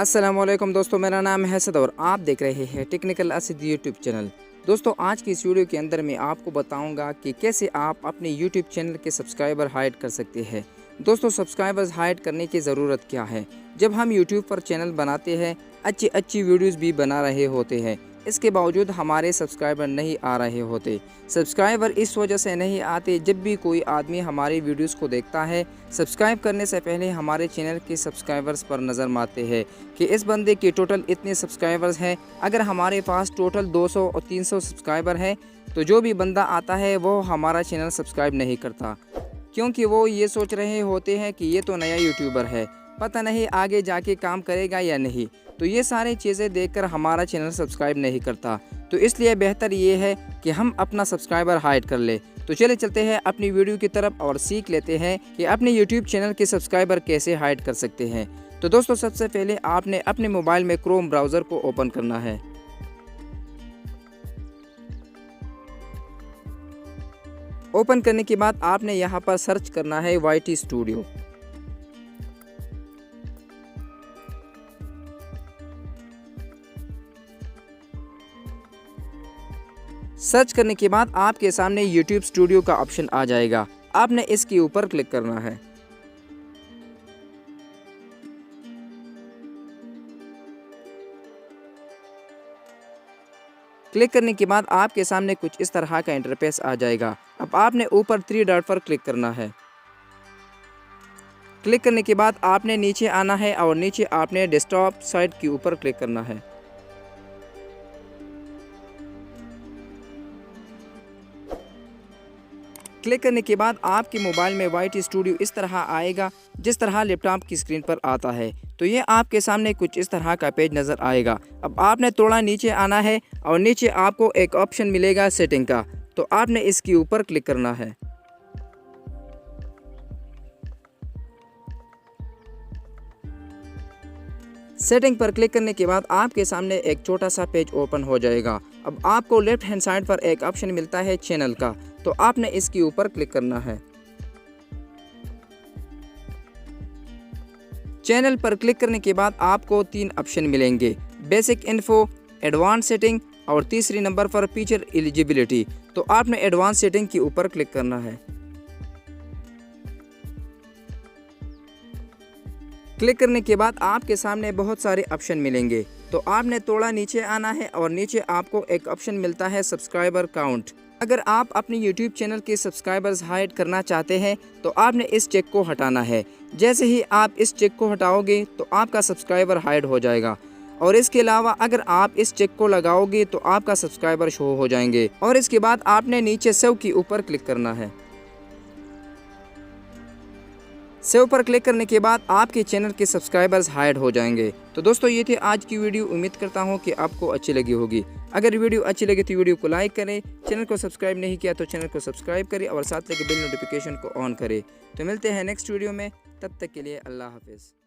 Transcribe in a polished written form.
अस्सलामुअलैकुम दोस्तों, मेरा नाम है असद और आप देख रहे हैं टेक्निकल असद यूट्यूब चैनल। दोस्तों, आज की इस वीडियो के अंदर मैं आपको बताऊंगा कि कैसे आप अपने यूट्यूब चैनल के सब्सक्राइबर हाइड कर सकते हैं। दोस्तों, सब्सक्राइबर्स हाइड करने की ज़रूरत क्या है? जब हम यूट्यूब पर चैनल बनाते हैं, अच्छी वीडियोज़ भी बना रहे होते हैं, इसके बावजूद हमारे सब्सक्राइबर नहीं आ रहे होते। सब्सक्राइबर इस वजह से नहीं आते, जब भी कोई आदमी हमारी वीडियोस को देखता है, सब्सक्राइब करने से पहले हमारे चैनल के सब्सक्राइबर्स पर नज़र मारते हैं कि इस बंदे के टोटल इतने सब्सक्राइबर्स हैं। अगर हमारे पास टोटल 200 और 300 सब्सक्राइबर हैं तो जो भी बंदा आता है वो हमारा चैनल सब्सक्राइब नहीं करता, क्योंकि वो ये सोच रहे होते हैं कि ये तो नया यूट्यूबर है, पता नहीं आगे जाके काम करेगा या नहीं। तो ये सारी चीज़ें देखकर हमारा चैनल सब्सक्राइब नहीं करता। तो इसलिए बेहतर ये है कि हम अपना सब्सक्राइबर हाइड कर ले। तो चले चलते हैं अपनी वीडियो की तरफ और सीख लेते हैं कि अपने यूट्यूब चैनल के सब्सक्राइबर कैसे हाइड कर सकते हैं। तो दोस्तों, सबसे पहले आपने अपने मोबाइल में क्रोम ब्राउज़र को ओपन करना है। ओपन करने के बाद आपने यहाँ पर सर्च करना है YT स्टूडियो। सर्च करने के बाद आपके सामने YouTube स्टूडियो का ऑप्शन आ जाएगा। आपने इसके ऊपर क्लिक करना है। क्लिक करने के बाद आपके सामने कुछ इस तरह का इंटरफेस आ जाएगा। अब आपने ऊपर 3 डॉट पर क्लिक करना है। क्लिक करने के बाद आपने नीचे आना है और नीचे आपने डेस्कटॉप साइट के ऊपर क्लिक करना है। क्लिक करने के बाद आपके मोबाइल में YT स्टूडियो इस तरह आएगा, जिस तरह लैपटॉप की स्क्रीन पर आता है। तो ये आपके सामने कुछ इस तरह का पेज नज़र आएगा। अब आपने थोड़ा नीचे आना है और नीचे आपको एक ऑप्शन मिलेगा सेटिंग का, तो आपने इसके ऊपर क्लिक करना है। सेटिंग पर क्लिक करने के बाद आपके सामने एक छोटा सा पेज ओपन हो जाएगा। अब आपको लेफ्ट हैंड साइड पर एक ऑप्शन मिलता है चैनल का, तो आपने इसके ऊपर क्लिक करना है। चैनल पर क्लिक करने के बाद आपको 3 ऑप्शन मिलेंगे, बेसिक इन्फो, एडवांस सेटिंग और तीसरी नंबर पर फीचर एलिजिबिलिटी। तो आपने एडवांस सेटिंग के ऊपर क्लिक करना है। क्लिक करने के बाद आपके सामने बहुत सारे ऑप्शन मिलेंगे, तो आपने थोड़ा नीचे आना है और नीचे आपको एक ऑप्शन मिलता है सब्सक्राइबर काउंट। अगर आप अपने YouTube चैनल के सब्सक्राइबर्स हाइड करना चाहते हैं तो आपने इस चेक को हटाना है। जैसे ही आप इस चेक को हटाओगे तो आपका सब्सक्राइबर हाइड हो जाएगा। और इसके अलावा अगर आप इस चेक को लगाओगे तो आपका सब्सक्राइबर शो हो जाएंगे। और इसके बाद आपने नीचे सेव के ऊपर क्लिक करना है। सेव पर क्लिक करने के बाद आपके चैनल के सब्सक्राइबर्स हाइड हो जाएंगे। तो दोस्तों, ये थी आज की वीडियो। उम्मीद करता हूँ कि आपको अच्छी लगी होगी। अगर वीडियो अच्छी लगी तो वीडियो को लाइक करें, चैनल को सब्सक्राइब नहीं किया तो चैनल को सब्सक्राइब करें और साथ लगे बेल नोटिफिकेशन को ऑन करें। तो मिलते हैं नेक्स्ट वीडियो में, तब तक के लिए अल्लाह हाफिज़।